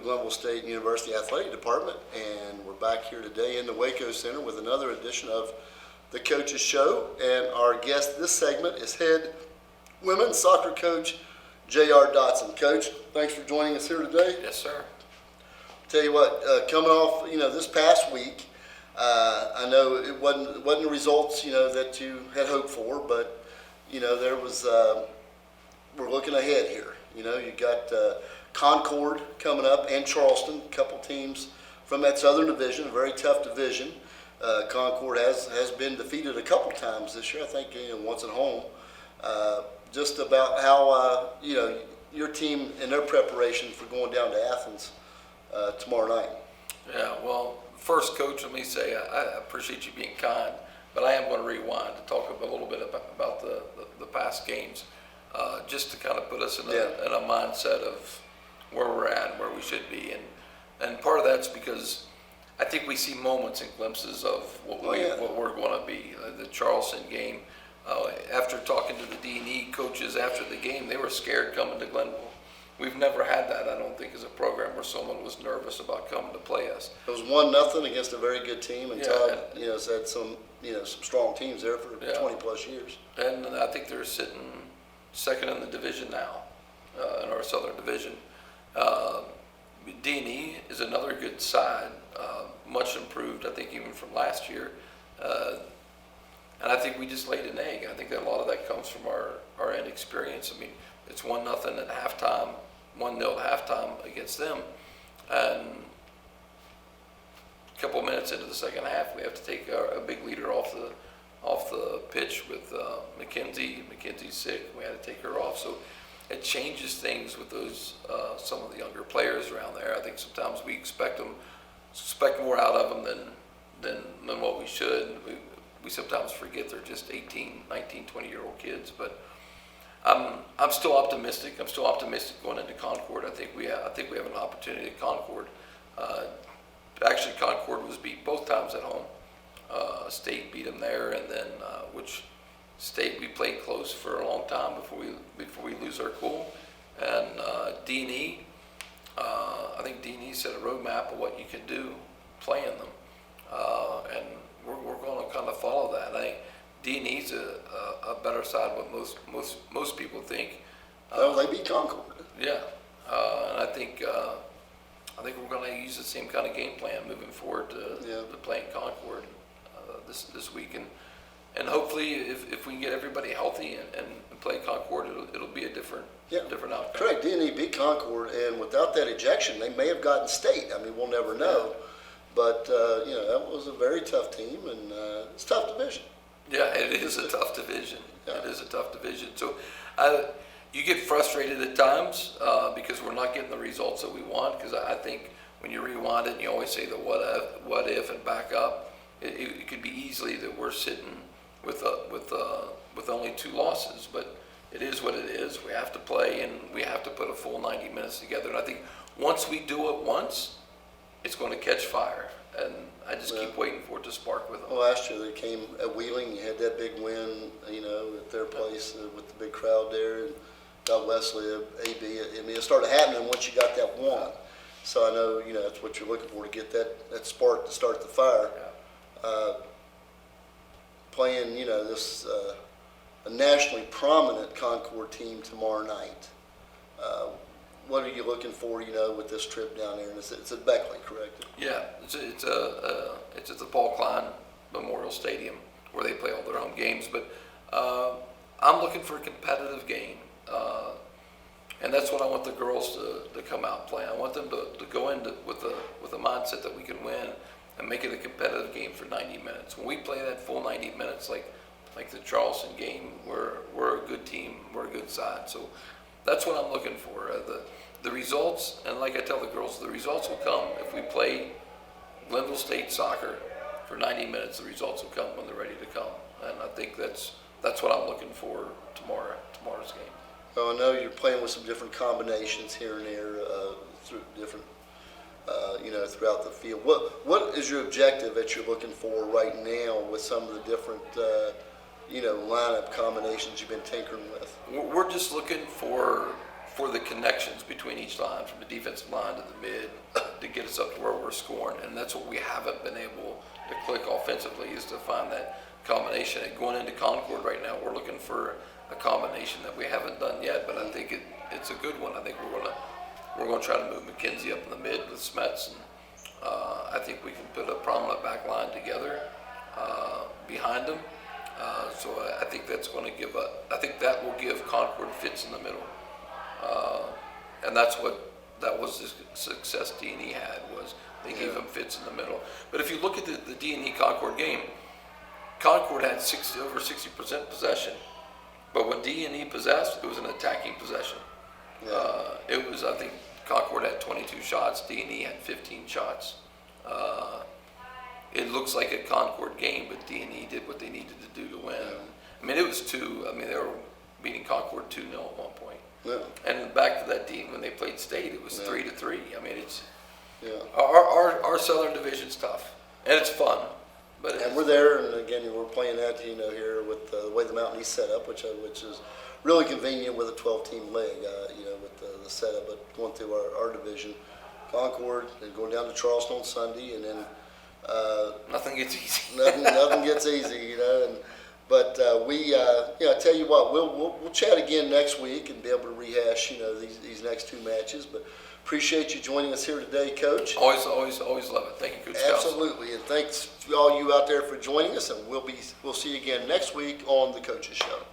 Glenville State University Athletic Department, and we're back here today in the Waco Center with another edition of the Coaches Show. And our guest this segment is head women's soccer coach J.R. Dodson. Coach, thanks for joining us here today. Yes, sir. Tell you what, coming off this past week, I know it wasn't the results that you had hoped for, but there was we're looking ahead here. You got Concord coming up and Charleston, a couple teams from that Southern Division, a very tough division. Concord has been defeated a couple times this year, I think once at home. Just about how your team and their preparation for going down to Athens tomorrow night. Yeah, well, first, Coach, let me say I appreciate you being kind, but I am going to rewind to talk a little bit about the past games, just to kind of put us in a mindset of where we're at and where we should be. And part of that's because I think we see moments and glimpses of what we're going to be. The Charleston game, after talking to the D&E coaches after the game, they were scared coming to Glenville. We've never had that, I don't think, as a program where someone was nervous about coming to play us. It was 1-0 against a very good team, and Todd, has had some strong teams there for 20 plus years. And I think they're sitting second in the division now, in our Southern Division. D&E is another good side, much improved, I think, even from last year. And I think we just laid an egg. I think that a lot of that comes from our inexperience. I mean, it's 1-0 at halftime, 1-0 at halftime against them. And a couple minutes into the second half, we have to take a big leader off the pitch with Mackenzie. Mackenzie's sick. We had to take her off. So it changes things with those some of the younger players around there. I think sometimes we expect more out of them than what we should. We sometimes forget they're just 18, 19, 20-year-old kids. But I'm still optimistic. I'm still optimistic going into Concord. I think we have an opportunity at Concord. Actually, Concord was beat both times at home. State beat them there, and then which State we played close for a long time before we lose our cool. And D&E, I think D&E set a roadmap of what you can do playing them, and we're going to kind of follow that. I think D&E's a better side than what most people think. Well, they beat Concord. Yeah, and I think we're going to use the same kind of game plan moving forward to playing Concord this week, and hopefully if we can get everybody healthy and play Concord, it'll be a different outcome. Correct. D&E beat Concord, and without that ejection, they may have gotten State. I mean, we'll never know. But that was a very tough team, and it's a tough division. Yeah, it is a tough division. Yeah. It is a tough division. So you get frustrated at times because we're not getting the results that we want. Because I think when you rewind it and you always say the what if and back up, it could be easily that we're sitting with only 2 losses. But it is what it is. We have to play, and we have to put a full 90 minutes together. And I think once we do it once, it's going to catch fire. And I just keep waiting for it to spark with them. Well, last year they came at Wheeling. You had that big win, at their place with the big crowd there, and got Wesley, AB. I mean, it started happening once you got that one. So I know, that's what you're looking for, to get that spark to start the fire. Yeah. Playing, this a nationally prominent Concord team tomorrow night. What are you looking for, with this trip down there? And it's at Beckley, correct? Yeah, it's at the Paul Klein Memorial Stadium where they play all their home games. But I'm looking for a competitive game, and that's what I want the girls to come out and play. I want them to go in with a mindset that we can win and make it a competitive game for 90 minutes. When we play that full 90 minutes, like the Charleston game, we're a good team, we're a good side. So that's what I'm looking for. The results, and like I tell the girls, the results will come if we play Glenville State soccer for 90 minutes. The results will come when they're ready to come, and I think that's what I'm looking for tomorrow's game. Well, I know you're playing with some different combinations here and there through different, throughout the field. What is your objective that you're looking for right now with some of the different lineup combinations you've been tinkering with? We're just looking for for the connections between each line, from the defensive line to the mid, to get us up to where we're scoring. And that's what we haven't been able to click offensively, is to find that combination. And going into Concord right now, we're looking for a combination that we haven't done yet, but I think it's a good one. I think we're gonna try to move McKenzie up in the mid with Smets, and I think we can put a prominent back line together behind them. So I think that's going to I think that will give Concord fits in the middle, and that was the success D&E had, was they gave them fits in the middle. But if you look at the D&E Concord game, Concord had over 60% possession, but what D&E possessed, it was an attacking possession. It was, I think Concord had 22 shots, D&E had 15 shots. It looks like a Concord game, but D&E did what they needed to do to win. I mean, it was they were beating Concord 2-0 at one point. Yeah. And back to that team, when they played State, it was 3-3. I mean, it's Yeah. our Southern Division's tough, and it's fun. But And we're there, and again, we're playing that, here with the way the Mountain East set up, which is really convenient with a 12-team league, with the setup. But going through our division, Concord, and going down to Charleston on Sunday, and then nothing gets easy. nothing gets easy, But I tell you what, we'll chat again next week and be able to rehash, these next two matches. But appreciate you joining us here today, Coach. Always love it. Thank you, Coach Scouts. Absolutely, and thanks to all you out there for joining us. And we'll see you again next week on the Coaches Show.